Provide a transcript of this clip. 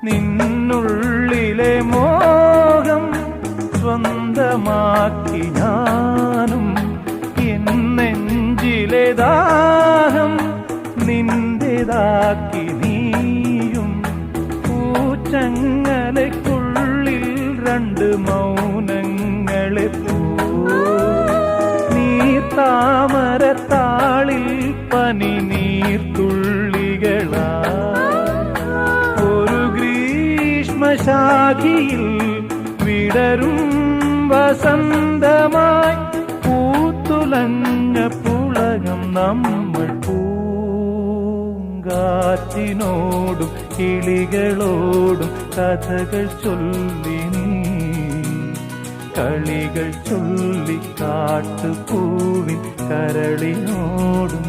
നിന്നുള്ളിലെ മോഹം സ്വന്തമാക്കി ഞാനും, എൻ നെഞ്ചിലെ ദാഹം നിന്റേതാക്കി നീയും. പൂച്ചങ്ങലയ്ക്കുള്ളിൽ രണ്ട് മൗനങ്ങളെ പോ, നീർത്താമരത്താളിൽ പനി നീർത്തുള്ളികളാ. ഒരു ഗ്രീഷ്മശാഖിയിൽ വിടരും വസന്തമായി പൂത്തുലഞ്ഞ പുളകം നമ്മൾ. പൂങ്കാറ്റിനോടും കിളികളോടും കഥകൾ ചൊല്ലി നീ, കളികൾ ചൊല്ലി കാട്ടുപൂവിൻ കരളിനോടും